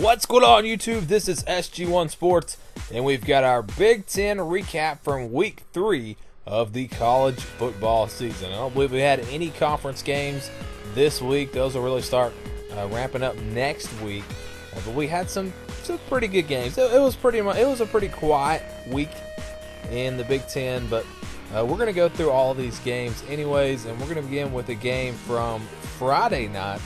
What's going on, YouTube? This is SG1 Sports, and we've got our Big Ten recap from Week 3 of the college football season. I don't believe we had any conference games this week. Those will really start ramping up next week. But we had some pretty good games. It was a pretty quiet week in the Big Ten, but we're going to go through all of these games anyways, and we're going to begin with a game from Friday night.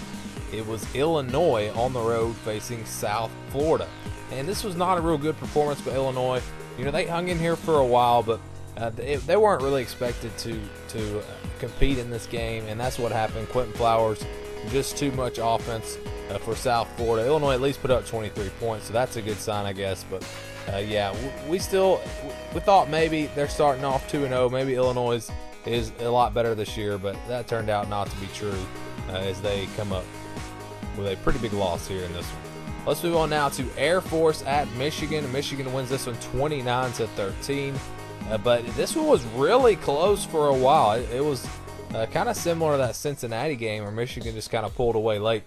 It was Illinois on the road facing South Florida. And this was not a real good performance by Illinois. You know, they hung in here for a while, but they weren't really expected to compete in this game, and that's what happened. Quentin Flowers, just too much offense for South Florida. Illinois at least put up 23 points, so that's a good sign, I guess. But yeah, we thought maybe they're starting off 2-0. Maybe Illinois is a lot better this year, but that turned out not to be true as they come up with a pretty big loss here in this one. Let's move on now to Air Force at Michigan. Michigan wins this one 29-13. But this one was really close for a while. It was kind of similar to that Cincinnati game where Michigan just kind of pulled away late.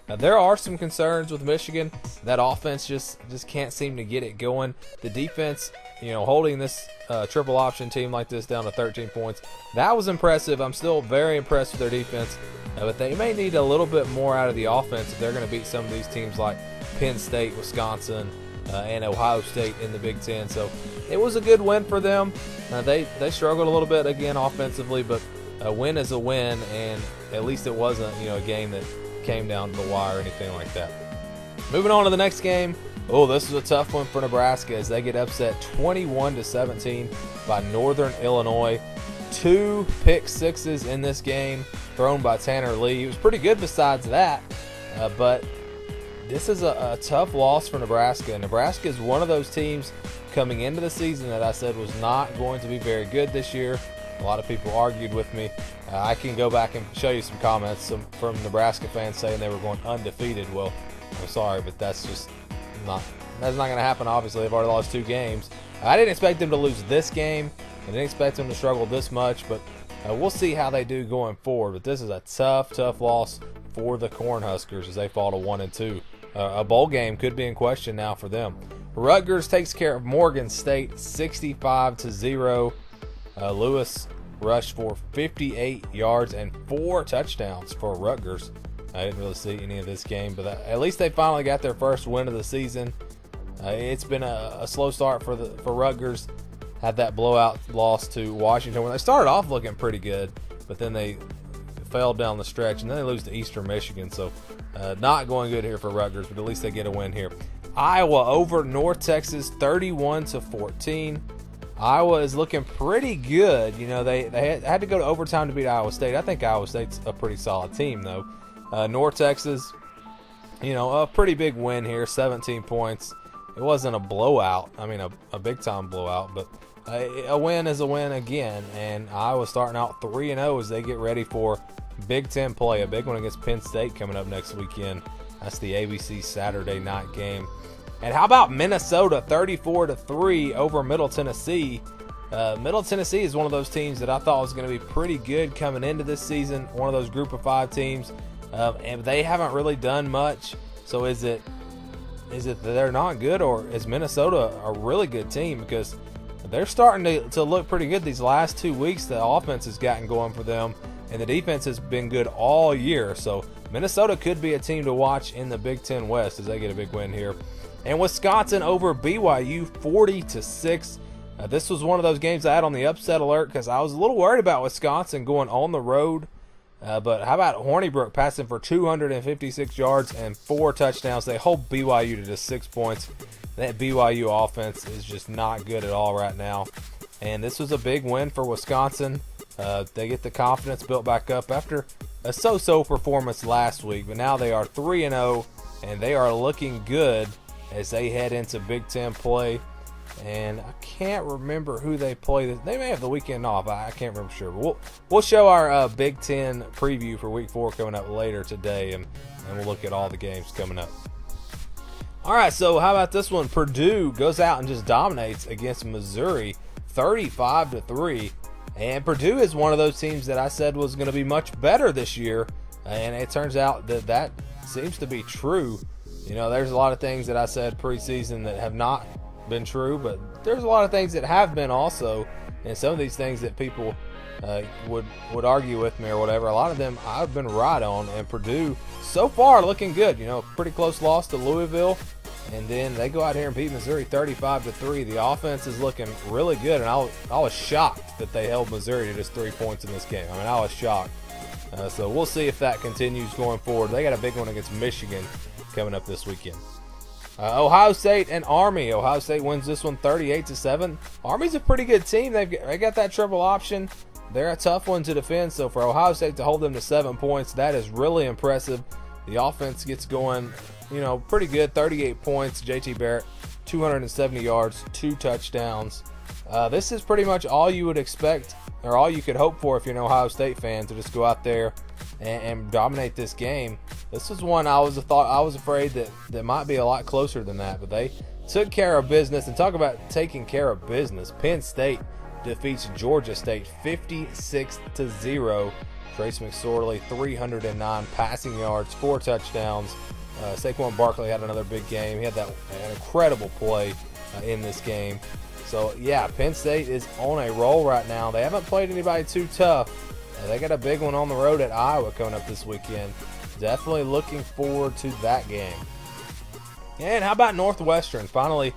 There are some concerns with Michigan. That offense just can't seem to get it going. The defense, you know, holding this triple option team like this down to 13 points, that was impressive. I'm still very impressed with their defense. But they may need a little bit more out of the offense if they're going to beat some of these teams like Penn State, Wisconsin, and Ohio State in the Big Ten. So it was a good win for them. They struggled a little bit again offensively, but a win is a win, and at least it wasn't, you know, a game that came down to the wire or anything like that. Moving on to the next game. Oh, this is a tough one for Nebraska as they get upset 21-17 by Northern Illinois. 2 pick sixes in this game thrown by Tanner Lee. He was pretty good besides that, but this is a tough loss for Nebraska. Nebraska is one of those teams coming into the season that I said was not going to be very good this year. A lot of people argued with me. I can go back and show you some comments from Nebraska fans saying they were going undefeated. Well, I'm sorry, but that's not going to happen. Obviously, they've already lost 2 games. I didn't expect them to lose this game. I didn't expect them to struggle this much, but we'll see how they do going forward. But this is a tough loss for the Cornhuskers as they fall to 1-2. A bowl game could be in question now for them. Rutgers takes care of Morgan State 65-0. Lewis rushed for 58 yards and 4 touchdowns for Rutgers. I didn't really see any of this game, but at least they finally got their first win of the season. It's been a slow start for Rutgers. Had that blowout loss to Washington when they started off looking pretty good, but then they fell down the stretch, and then they lose to Eastern Michigan. So not going good here for Rutgers, but at least they get a win here. Iowa over North Texas 31-14. Iowa is looking pretty good. You know, they had to go to overtime to beat Iowa State. I think Iowa State's a pretty solid team, though. North Texas, you know, a pretty big win here, 17 points. It wasn't a blowout. I mean, a big-time blowout, but a win is a win again. And Iowa starting out 3-0 as they get ready for Big Ten play, a big one against Penn State coming up next weekend. That's the ABC Saturday night game. And how about Minnesota 34-3 over Middle Tennessee? Middle Tennessee is one of those teams that I thought was going to be pretty good coming into this season, one of those group of 5 teams, and they haven't really done much. So is it that they're not good, or is Minnesota a really good team? Because they're starting to look pretty good these last 2 weeks. The offense has gotten going for them, and the defense has been good all year. So Minnesota could be a team to watch in the Big Ten West as they get a big win here. And Wisconsin over BYU 40-6. This was one of those games I had on the upset alert because I was a little worried about Wisconsin going on the road. But how about Hornibrook passing for 256 yards and 4 touchdowns? They hold BYU to just 6 points. That BYU offense is just not good at all right now. And this was a big win for Wisconsin. They get the confidence built back up after a so-so performance last week. But now they are 3-0, and they are looking good as they head into Big Ten play. And I can't remember who they play. They may have the weekend off. I can't remember sure. But we'll show our Big Ten preview for Week 4 coming up later today, and we'll look at all the games coming up. All right, so how about this one? Purdue goes out and just dominates against Missouri 35-3. And Purdue is one of those teams that I said was going to be much better this year, and it turns out that seems to be true. there's a lot of things that I said preseason that have not been true, but there's a lot of things that have been also, and some of these things that people would argue with me or whatever, a lot of them I've been right on. And Purdue so far looking good. Pretty close loss to Louisville, and then they go out here and beat Missouri 35-3. The offense is looking really good, and I was shocked that they held Missouri to just 3 points in this game. I mean, I was shocked. So we'll see if that continues going forward. They got a big one against Michigan coming up this weekend. Ohio State and Army. Ohio State wins this one 38-7. Army's a pretty good team. They got that triple option. They're a tough one to defend. So for Ohio State to hold them to 7 points, that is really impressive. The offense gets going, pretty good. 38 points. JT Barrett, 270 yards, 2 touchdowns. This is pretty much all you would expect, or all you could hope for if you're an Ohio State fan, to just go out there and dominate this game. This was one I was afraid that might be a lot closer than that, but they took care of business. And talk about taking care of business. Penn State defeats Georgia State 56-0. Trace McSorley, 309 passing yards, 4 touchdowns. Saquon Barkley had another big game. He had an incredible play in this game. So, yeah, Penn State is on a roll right now. They haven't played anybody too tough. They got a big one on the road at Iowa coming up this weekend. Definitely looking forward to that game. And how about Northwestern? Finally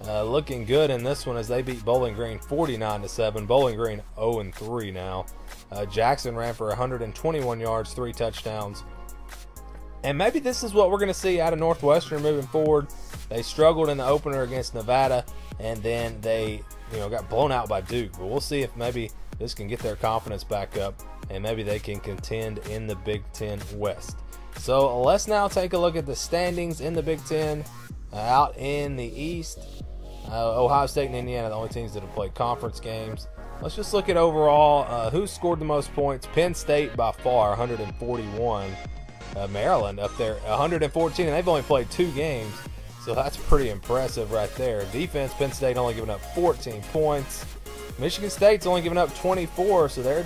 looking good in this one as they beat Bowling Green 49-7. Bowling Green 0-3 now. Jackson ran for 121 yards, 3 touchdowns. And maybe this is what we're going to see out of Northwestern moving forward. They struggled in the opener against Nevada, and then they got blown out by Duke. But we'll see if maybe this can get their confidence back up, and maybe they can contend in the Big Ten West. So let's now take a look at the standings in the Big Ten. Out in the East, Ohio State and Indiana, the only teams that have played conference games. Let's just look at overall who scored the most points. Penn State by far, 141. Maryland up there, 114, and they've only played 2 games. So that's pretty impressive right there. Defense, Penn State only giving up 14 points. Michigan State's only giving up 24, so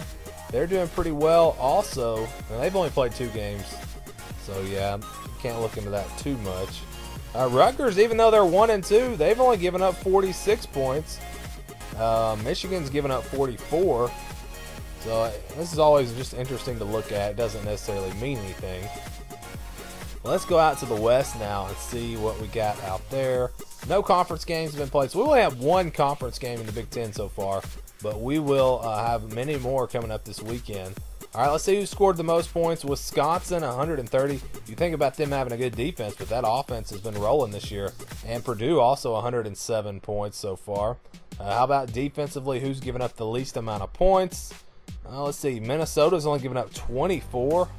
they're doing pretty well also. And they've only played 2 games. So yeah, can't look into that too much. Rutgers, even though they're 1-2, they've only given up 46 points. Michigan's given up 44. So this is always just interesting to look at. It doesn't necessarily mean anything. Let's go out to the West now and see what we got out there. No conference games have been played. So we only have 1 conference game in the Big Ten so far, but we will have many more coming up this weekend. All right, let's see who scored the most points. Wisconsin, 130. You think about them having a good defense, but that offense has been rolling this year. And Purdue also 107 points so far. How about defensively? Who's given up the least amount of points? Let's see. Minnesota's only given up 24.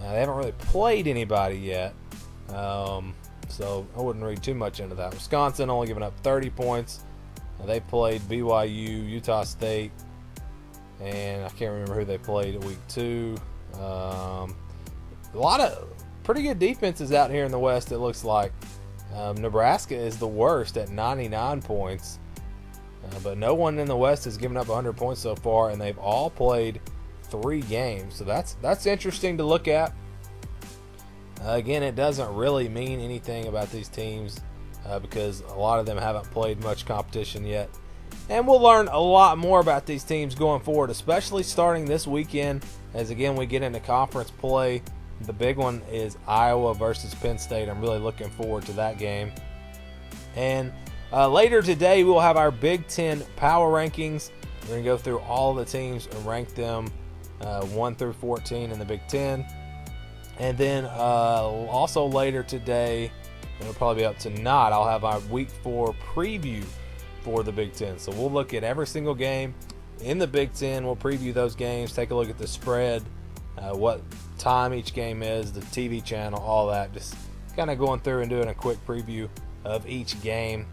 They haven't really played anybody yet. So I wouldn't read too much into that. Wisconsin only giving up 30 points. They played BYU, Utah State, and I can't remember who they played at week 2. A lot of pretty good defenses out here in the West, it looks like. Nebraska is the worst at 99 points. But no one in the West has given up 100 points so far, and they've all played 3 games. So that's interesting to look at. Again, it doesn't really mean anything about these teams because a lot of them haven't played much competition yet. And we'll learn a lot more about these teams going forward, especially starting this weekend as, again, we get into conference play. The big one is Iowa versus Penn State. I'm really looking forward to that game. And later today, we'll have our Big Ten power rankings. We're going to go through all the teams and rank them 1 through 14 in the Big Ten. And then also later today, it'll probably be up tonight, I'll have our Week 4 preview for the Big Ten. So we'll look at every single game in the Big Ten. We'll preview those games, take a look at the spread, what time each game is, the TV channel, all that. Just kind of going through and doing a quick preview of each game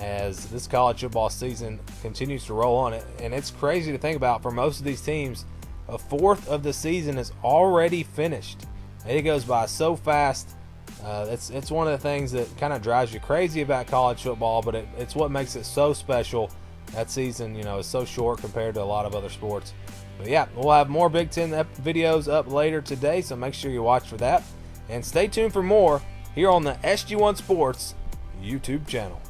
as this college football season continues to roll on. And it's crazy to think about. For most of these teams, a fourth of the season is already finished. It goes by so fast. It's one of the things that kind of drives you crazy about college football, but it's what makes it so special. That season, is so short compared to a lot of other sports. But yeah, we'll have more Big Ten videos up later today, so make sure you watch for that. And stay tuned for more here on the SG1 Sports YouTube channel.